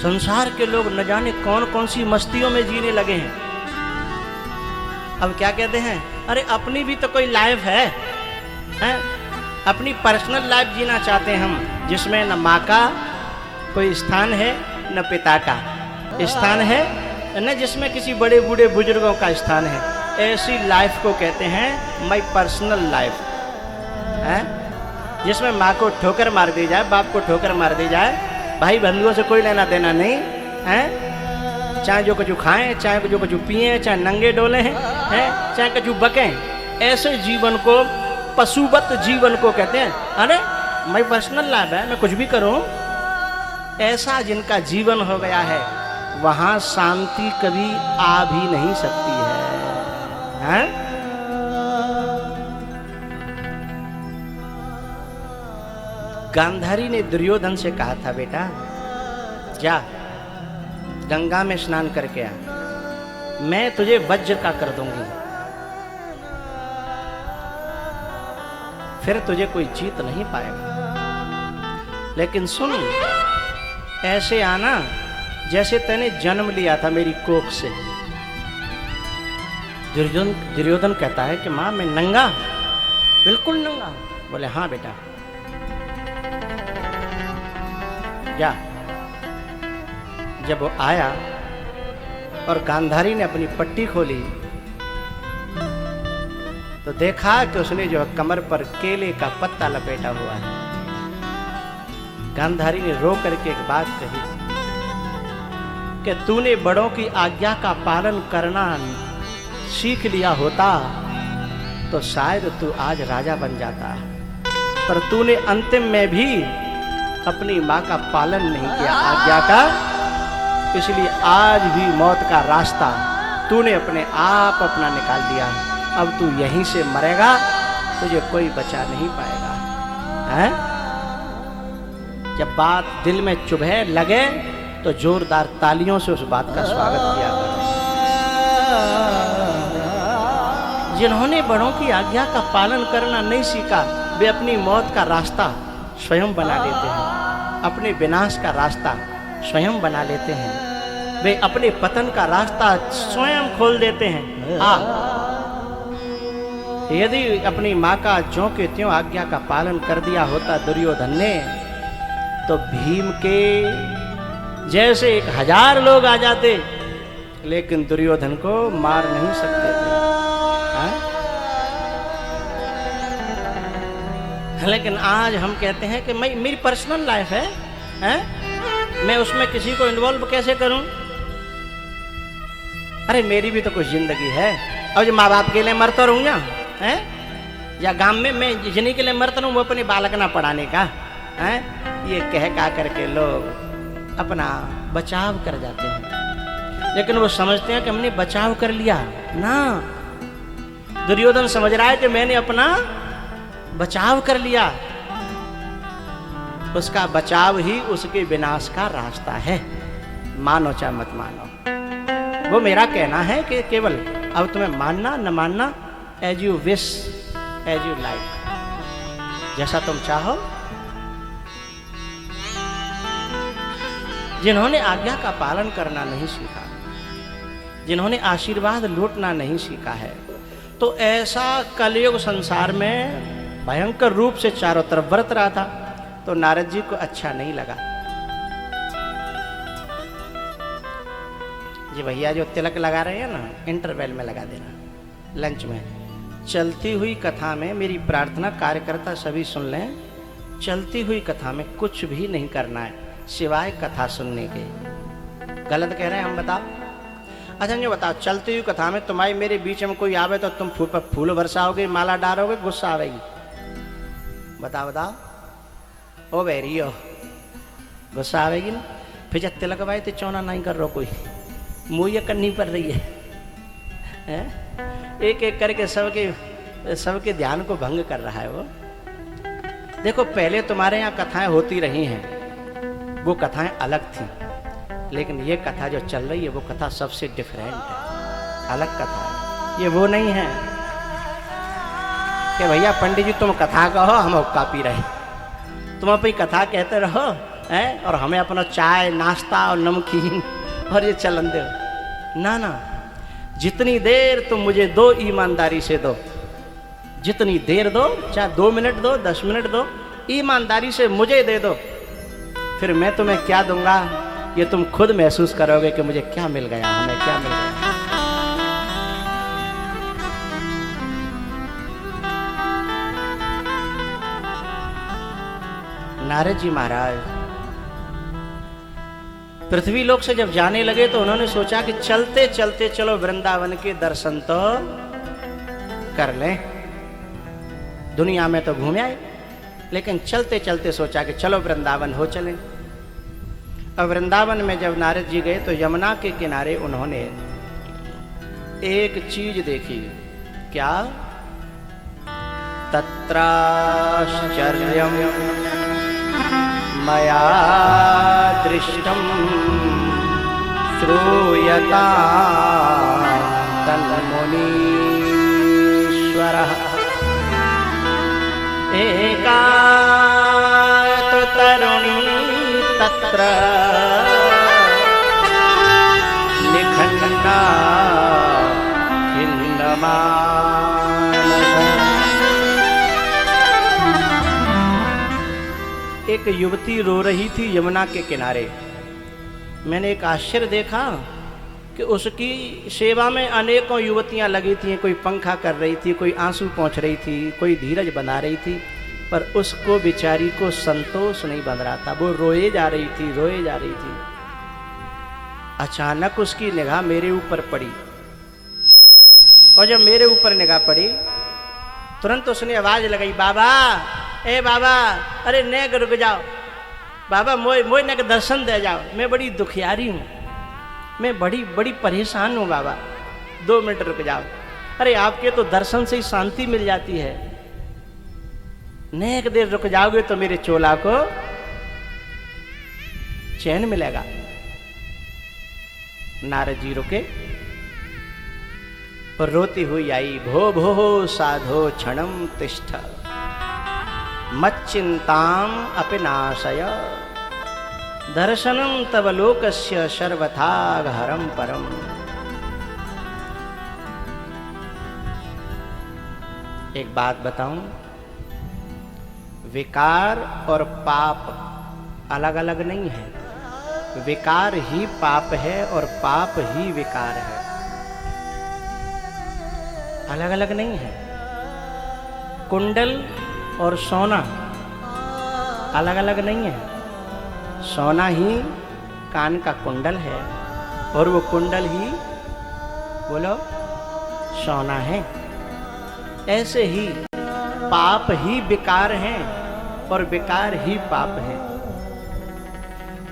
संसार के लोग न जाने कौन कौन सी मस्तियों में जीने लगे हैं। अब क्या कहते हैं, अरे अपनी भी तो कोई लाइफ है, हैं? अपनी पर्सनल लाइफ जीना चाहते हैं हम, जिसमें न माँ का कोई स्थान है न पिता का स्थान है, न जिसमें किसी बड़े बूढ़े बुजुर्गों का स्थान है। ऐसी लाइफ को कहते हैं माई पर्सनल लाइफ है, जिसमें माँ को ठोकर मार दी जाए, बाप को ठोकर मार दी जाए, भाई बंधुओं से कोई लेना देना नहीं है, चाहे जो कुछ खाएं, चाहे जो कुछ पिए, चाहे नंगे डोले हैं, चाहे कुछ बकें। ऐसे जीवन को, पशुवत जीवन को कहते हैं। अरे माई पर्सनल लाइफ है, मैं कुछ भी करूं। ऐसा जिनका जीवन हो गया है, वहां शांति कभी आ भी नहीं सकती है? गांधारी ने दुर्योधन से कहा था, बेटा जा गंगा में स्नान करके आ, मैं तुझे वज्र का कर दूंगी, फिर तुझे कोई जीत नहीं पाएगा। लेकिन सुन, ऐसे आना जैसे तूने जन्म लिया था मेरी कोख से। दुर्योधन कहता है कि माँ मैं नंगा, बिल्कुल नंगा। बोले हाँ बेटा जा। जब वो आया और गांधारी ने अपनी पट्टी खोली तो देखा कि उसने जो कमर पर केले का पत्ता लपेटा हुआ है। गांधारी ने रो करके एक बात कही कि तूने बड़ों की आज्ञा का पालन करना सीख लिया होता तो शायद तू आज राजा बन जाता, पर तूने अंतिम में भी अपनी माँ का पालन नहीं किया आज्ञा का, इसलिए आज भी मौत का रास्ता तूने अपने आप अपना निकाल दिया। अब तू यहीं से मरेगा, तुझे कोई बचा नहीं पाएगा। हैं? जब बात दिल में चुभे लगे तो जोरदार तालियों से उस बात का स्वागत किया करो। जिन्होंने बड़ों की आज्ञा का पालन करना नहीं सीखा, वे अपनी मौत का रास्ता स्वयं बना लेते हैं, अपने विनाश का रास्ता स्वयं बना लेते हैं, वे अपने पतन का रास्ता स्वयं खोल देते हैं। यदि अपनी माँ का ज्यों के त्यों आज्ञा का पालन कर दिया होता दुर्योधन ने, तो भीम के जैसे 1000 लोग आ जाते, लेकिन दुर्योधन को मार नहीं सकते थे। लेकिन आज हम कहते हैं कि मैं, मेरी पर्सनल लाइफ है, मैं उसमें किसी को इन्वॉल्व कैसे करूं? अरे मेरी भी तो कुछ जिंदगी है। अब जो माँ बाप के लिए मरता रहूं हैं, या गांव में मैं जिन्हीं के लिए मरता रहूं, वो अपने बालक ना पढ़ाने का, हैं? ये कह का करके लोग अपना बचाव कर जाते हैं, लेकिन वो समझते हैं कि हमने बचाव कर लिया ना। दुर्योधन समझ रहा है कि मैंने अपना बचाव कर लिया, उसका बचाव ही उसके विनाश का रास्ता है। मानो चाहे मत मानो, वो मेरा कहना है कि केवल अब तुम्हें मानना न मानना, as you wish as you like, जैसा तुम चाहो। जिन्होंने आज्ञा का पालन करना नहीं सीखा, जिन्होंने आशीर्वाद लूटना नहीं सीखा है, तो ऐसा कलयुग संसार में भयंकर रूप से चारों तरफ बरत रहा था, तो नारद जी को अच्छा नहीं लगा। जी भैया जो तिलक लगा रहे हैं ना, इंटरवल में लगा देना, लंच में। चलती हुई कथा में मेरी प्रार्थना कार्यकर्ता सभी सुन लें, चलती हुई कथा में कुछ भी नहीं करना है सिवाय कथा सुनने के। गलत कह रहे हैं हम? बताओ। अच्छा जो बताओ, चलती हुई कथा में तुम्हारी मेरे बीच में कोई आवे तो तुम फूल बरसाओगे, माला डालोगे, गुस्सा आवेगी? बताओ बताओ। ओ बैरियो, गुस्सा आवेगी ना? फिर जब तिलक भाई तो चौना नहीं कर रहा कोई, मुँह करनी पड़ रही है? एक एक करके सबके ध्यान को भंग कर रहा है वो। देखो पहले तुम्हारे यहाँ कथाएं होती रही हैं, वो कथाएं अलग थी, लेकिन ये कथा जो चल रही है वो कथा सबसे डिफरेंट है, अलग कथा है। ये वो नहीं है कि भैया पंडित जी तुम कथा कहो हम हुक्का पी रहे, तुम अपनी कथा कहते रहो, है, और हमें अपना चाय नाश्ता और नमकीन और ये चलन दे। ना ना, जितनी देर तुम मुझे दो, ईमानदारी से दो, जितनी देर दो, चाहे 2 मिनट दो, 10 मिनट दो, ईमानदारी से मुझे दे दो, फिर मैं तुम्हें क्या दूंगा ये तुम खुद महसूस करोगे कि मुझे क्या मिल गया, हमें क्या मिल गया। नारद जी महाराज पृथ्वी लोक से जब जाने लगे तो उन्होंने सोचा कि चलते चलते चलो वृंदावन के दर्शन तो कर लें। दुनिया में तो घूम आए, लेकिन चलते चलते सोचा कि चलो वृंदावन हो चलें। अब वृंदावन में जब नारद जी गए तो यमुना के किनारे उन्होंने एक चीज देखी। क्या? तत्राश्चर्यं मया दृष्टं श्रूयता तन्मुनीश्वरः एका तु तरुणी तत्र निखन्ना खिन्नमानसा। एक युवती रो रही थी यमुना के किनारे। मैंने एक आश्चर्य देखा कि उसकी सेवा में अनेकों युवतियां लगी थी। कोई पंखा कर रही थी, कोई आंसू पोंछ रही थी, कोई धीरज बना रही थी, पर उसको बेचारी को संतोष नहीं बन रहा था। वो रोए जा रही थी, रोए जा रही थी। अचानक उसकी निगाह मेरे ऊपर पड़ी, और जब मेरे ऊपर निगाह पड़ी तुरंत उसने आवाज लगाई, बाबा, ए बाबा, अरे नेक रुक जाओ, बाबा मोय नेक दर्शन दे जाओ, मैं बड़ी दुखियारी हूँ, मैं बड़ी परेशान हूँ बाबा, 2 मिनट रुक जाओ। अरे आपके तो दर्शन से ही शांति मिल जाती है, नेक देर रुक जाओगे तो मेरे चोला को चैन मिलेगा। नारद जी रुके और रोती हुई आई, भो भो साधो क्षणम तिष्ठ मच्चिंताम अपि नाशय दर्शनम तव लोकस्य सर्वथाघहरम परम। एक बात बताऊं, विकार और पाप अलग अलग नहीं है। विकार ही पाप है और पाप ही विकार है, अलग अलग नहीं है। कुंडल और सोना अलग अलग नहीं है। सोना ही कान का कुंडल है और वो कुंडल ही बोलो सोना है। ऐसे ही पाप ही विकार हैं और विकार ही पाप है।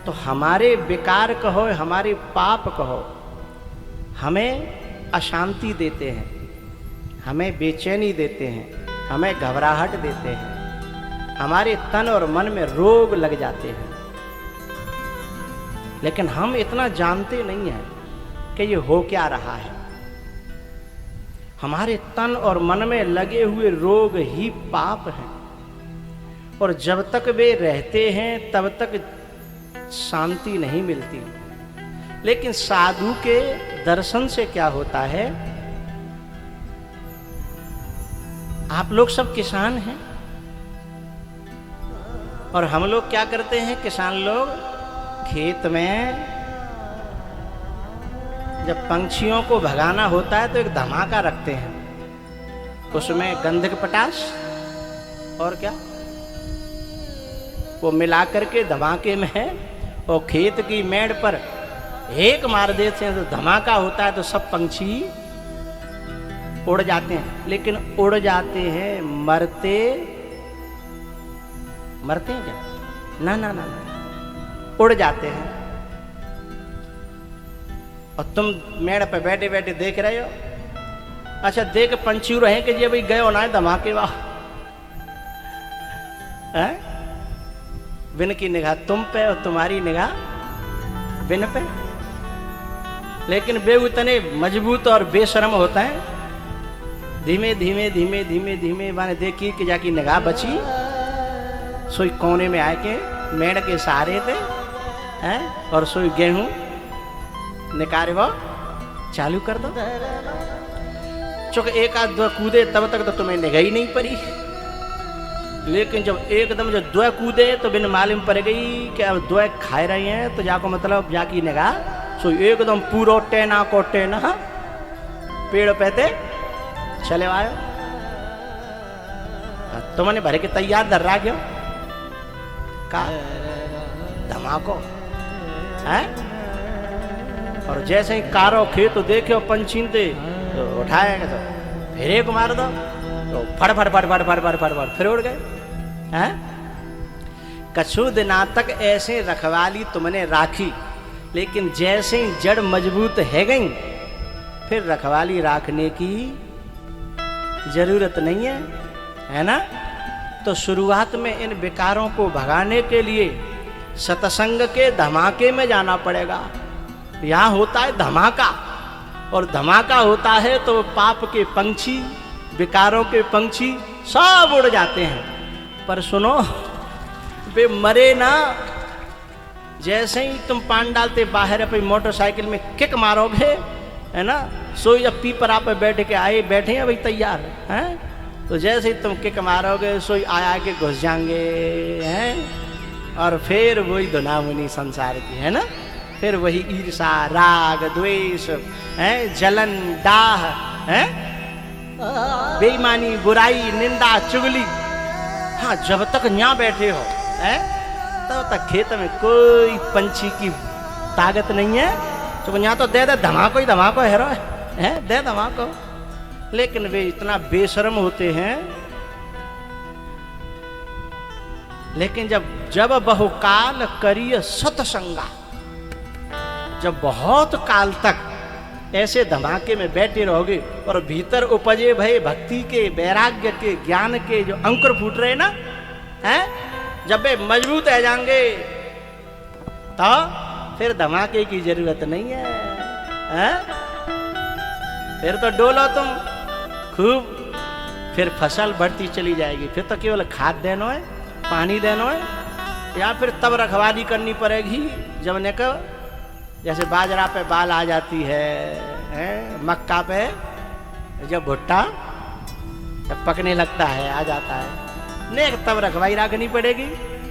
तो हमारे विकार कहो, हमारे पाप कहो, हमें अशांति देते हैं, हमें बेचैनी देते हैं, हमें घबराहट देते हैं, हमारे तन और मन में रोग लग जाते हैं। लेकिन हम इतना जानते नहीं हैं कि ये हो क्या रहा है। हमारे तन और मन में लगे हुए रोग ही पाप हैं, और जब तक वे रहते हैं तब तक शांति नहीं मिलती। लेकिन साधु के दर्शन से क्या होता है? आप लोग सब किसान हैं और हम लोग क्या करते हैं? किसान लोग खेत में जब पंछियों को भगाना होता है तो एक धमाका रखते हैं, उसमें गंधक पटास और क्या वो मिला करके धमाके में और खेत की मेड़ पर एक मार देते हैं तो धमाका होता है, तो सब पंछी उड़ जाते हैं। लेकिन उड़ जाते हैं, मरते हैं क्या? ना ना ना, उड़ जाते हैं। और तुम मेड़ पे बैठे बैठे देख रहे हो। अच्छा, देख पंछी रहे कि जी भाई गए होना है धमाके वाह, बिन की निगाह तुम पे और तुम्हारी निगाह बिन पे। लेकिन वे उतने मजबूत और बेशर्म होता है, धीमे धीमे धीमे धीमे धीमे माने देखी कि जाकी निगाह बची, सोई कोने में आके मेड़ के सहारे थे हैं, और सोई गेहूं निकारे वो चालू कर दो। चूंकि एक आध दो कूदे तब तक तो तुम्हें निगाह ही नहीं पड़ी, लेकिन जब एकदम जो दो कूदे तो बिन मालूम पड़ गई कि अब दो खाए रही हैं, तो जाको मतलब जाकी निगाह सो एकदम पूरा टेना को टेना पेड़ पे थे चले आयो। तुमने भरे के तैयार धर रहा क्यों का धमाको है। और जैसे ही कारो खेत तो देखे पंछी थे तो उठाएगा तो फिर एक मार दो तो फड़ फड़ फड़ फड़ फड़ फड़ फड़ फड़ फिर उड़ गए हैं। कछु दिना तक ऐसे रखवाली तुमने राखी, लेकिन जैसे ही जड़ मजबूत है गई फिर रखवाली राखने की जरूरत नहीं है ना। तो शुरुआत में इन विकारों को भगाने के लिए सत्संग के धमाके में जाना पड़ेगा। यहाँ होता है धमाका, और धमाका होता है तो पाप के पंछी, विकारों के पंछी सब उड़ जाते हैं। पर सुनो, वे मरे ना। जैसे ही तुम पान डालते बाहर अपनी मोटरसाइकिल में किक मारोगे है ना, सोई जब पीपरा पे बैठ के आए बैठे हैं भाई तैयार हैं, तो जैसे ही तुम किक मारोगे सोई आया के घुस जाएंगे हैं। और फिर वही धुनामुनी संसार की है ना, फिर वही ईर्षा राग द्वेष है, जलन डाह है, बेईमानी बुराई निंदा चुगली। हाँ, जब तक यहाँ बैठे हो है तब तक खेत में कोई पंछी की ताकत नहीं है। तो यहाँ तो दे धमाको ही धमाको है दे धमाको। लेकिन वे इतना बेशर्म होते हैं। लेकिन जब बहुकाल करिय सतसंगा, जब बहुत काल तक ऐसे धमाके में बैठे रहोगे और भीतर उपजे भय भक्ति के, वैराग्य के, ज्ञान के जो अंकुर फूट रहे ना हैं, जब वे मजबूत रह जाएंगे तो फिर धमाके की जरूरत नहीं है। फिर तो डोलो तुम खूब, फिर फसल बढ़ती चली जाएगी। फिर तो केवल खाद देना है, पानी देना है, या फिर तब रखवाली करनी पड़ेगी जब ने को जैसे बाजरा पे बाल आ जाती है, मक्का पे जब भुट्टा जब पकने लगता है आ जाता है, ने तब रखवाली रखनी पड़ेगी।